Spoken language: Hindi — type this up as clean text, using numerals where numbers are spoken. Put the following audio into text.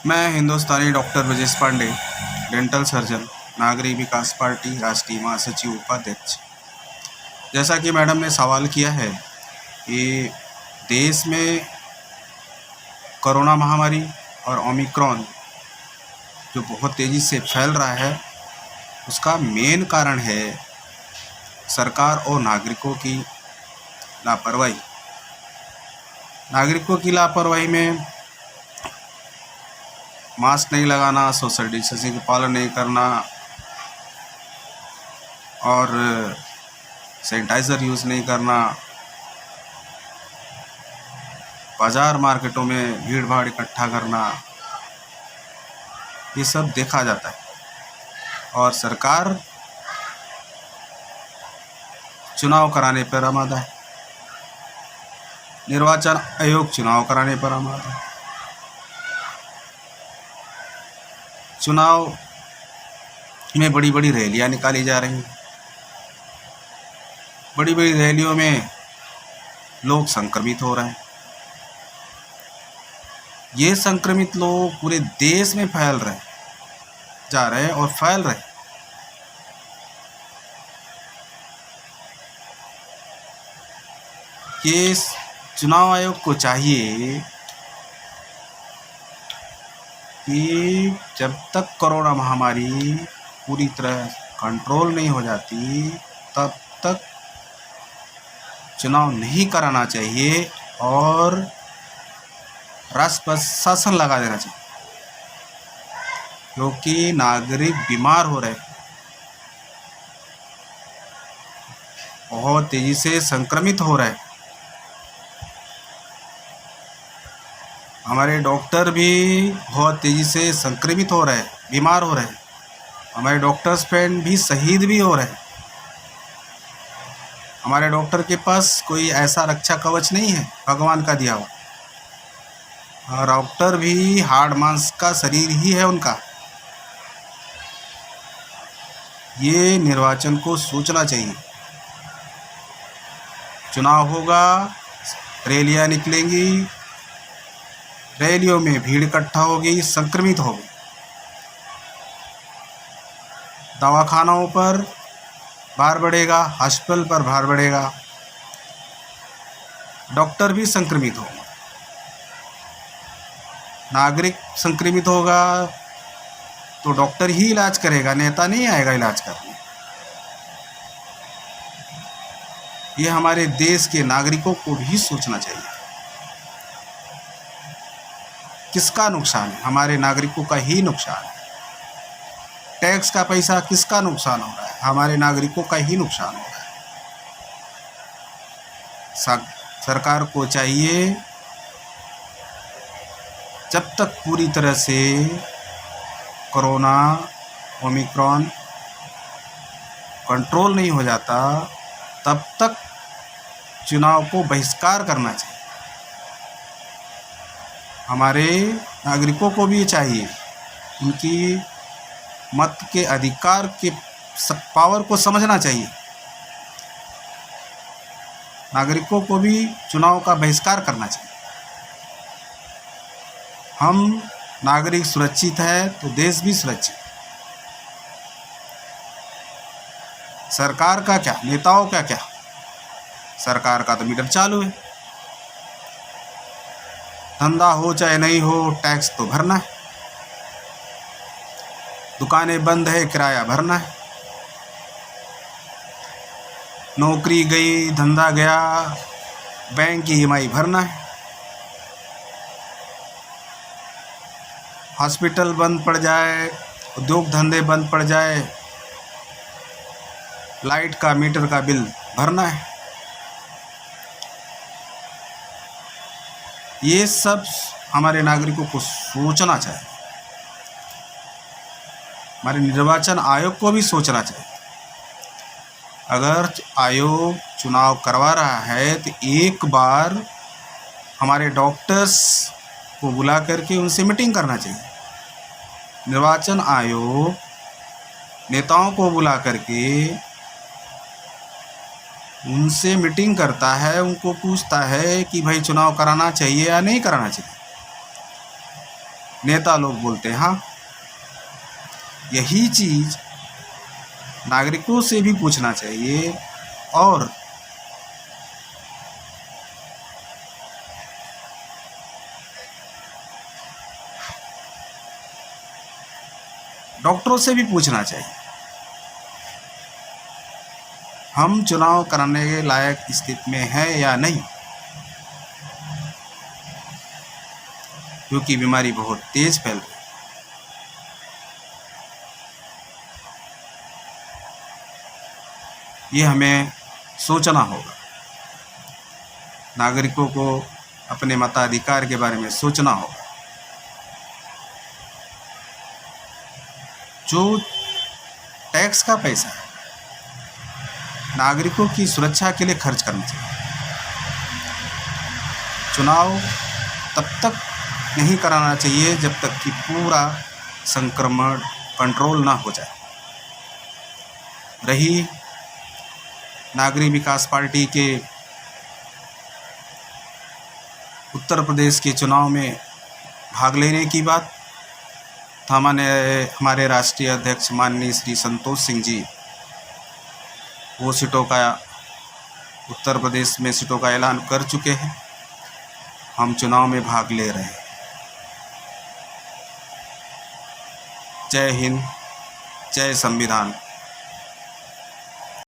मैं हिंदुस्तानी doctor Brajesh Pandey, dental surgeon, Nagrik Vikas party राष्ट्रीय महासचिव उपाध्यक्ष। जैसा कि मैडम ने सवाल किया है कि देश में कोरोना महामारी और ओमिक्रॉन जो बहुत तेज़ी से फैल रहा है, उसका मेन कारण है सरकार और नागरिकों की लापरवाही। नागरिकों की लापरवाही में मास्क नहीं लगाना, सोशल डिस्टेंसिंग का पालन नहीं करना और सैनिटाइज़र यूज़ नहीं करना, बाज़ार मार्केटों में भीड़ भाड़ इकट्ठा करना, ये सब देखा जाता है। और सरकार चुनाव कराने पर आमादा है, निर्वाचन आयोग चुनाव कराने पर आमादा है। चुनाव में बड़ी बड़ी रैलियां निकाली जा रही हैं। बड़ी बड़ी रैलियों में लोग संक्रमित हो रहे हैं। ये संक्रमित लोग पूरे देश में फैल रहे हैं, जा रहे हैं और फैल रहे हैं। ये चुनाव आयोग को चाहिए कि जब तक कोरोना महामारी पूरी तरह कंट्रोल नहीं हो जाती, तब तक चुनाव नहीं कराना चाहिए और राष्ट्र पर शासन लगा देना चाहिए, क्योंकि नागरिक बीमार हो रहे, बहुत तेज़ी से संक्रमित हो रहे। हमारे डॉक्टर भी बहुत तेज़ी से संक्रमित हो रहे, बीमार हो रहे। हमारे डॉक्टर्स फ्रेंड भी शहीद भी हो रहे। हमारे डॉक्टर के पास कोई ऐसा रक्षा कवच नहीं है भगवान का दिया हुआ। और डॉक्टर भी हाड़ मांस का शरीर ही है उनका। ये निर्वाचन को सोचना चाहिए। चुनाव होगा, रैलियां निकलेंगी, रैलियों में भीड़ इकट्ठा होगी, संक्रमित होगी। दवाखानों पर भार बढ़ेगा, हॉस्पिटल पर भार बढ़ेगा, डॉक्टर भी संक्रमित होंगे। नागरिक संक्रमित होगा तो डॉक्टर ही इलाज करेगा, नेता नहीं आएगा इलाज करने। ये हमारे देश के नागरिकों को भी सोचना चाहिए। किसका नुकसान है? हमारे नागरिकों का ही नुकसान है। टैक्स का पैसा किसका नुकसान हो रहा है? हमारे नागरिकों का ही नुकसान हो रहा है। सरकार को चाहिए, जब तक पूरी तरह से कोरोना ओमिक्रॉन कंट्रोल नहीं हो जाता, तब तक चुनाव को बहिष्कार करना चाहिए। हमारे नागरिकों को भी चाहिए, उनकी मत के अधिकार के पावर को समझना चाहिए। नागरिकों को भी चुनाव का बहिष्कार करना चाहिए। हम नागरिक सुरक्षित है तो देश भी सुरक्षित। सरकार का क्या, नेताओं का क्या? सरकार का तो मीटर चालू है, धंधा हो चाहे नहीं हो टैक्स तो भरना है। दुकानें बंद है, किराया भरना है। नौकरी गई, धंधा गया, बैंक की ईएमआई भरना है। हॉस्पिटल बंद पड़ जाए, उद्योग धंधे बंद पड़ जाए, लाइट का मीटर का बिल भरना है। ये सब हमारे नागरिकों को सोचना चाहिए। हमारे निर्वाचन आयोग को भी सोचना चाहिए। अगर आयोग चुनाव करवा रहा है तो एक बार हमारे डॉक्टर्स को बुला करके उनसे मीटिंग करना चाहिए। निर्वाचन आयोग नेताओं को बुला करके उनसे मीटिंग करता है, उनको पूछता है कि भाई चुनाव कराना चाहिए या नहीं कराना चाहिए। नेता लोग बोलते हैं। हाँ, यही चीज़ नागरिकों से भी पूछना चाहिए। और डॉक्टरों से भी पूछना चाहिए, हम चुनाव कराने के लायक स्थिति में हैं या नहीं, क्योंकि बीमारी बहुत तेज फैल रही है। ये हमें सोचना होगा, नागरिकों को अपने मताधिकार के बारे में सोचना होगा। जो टैक्स का पैसा है, नागरिकों की सुरक्षा के लिए खर्च करना चाहिए। चुनाव तब तक नहीं कराना चाहिए जब तक कि पूरा संक्रमण कंट्रोल ना हो जाए। रही नागरिक विकास पार्टी के उत्तर प्रदेश के चुनाव में भाग लेने की बात, तो हमारे राष्ट्रीय अध्यक्ष माननीय श्री संतोष सिंह जी वो सीटों का, उत्तर प्रदेश में सीटों का ऐलान कर चुके हैं। हम चुनाव में भाग ले रहे हैं। जय हिंद, जय संविधान।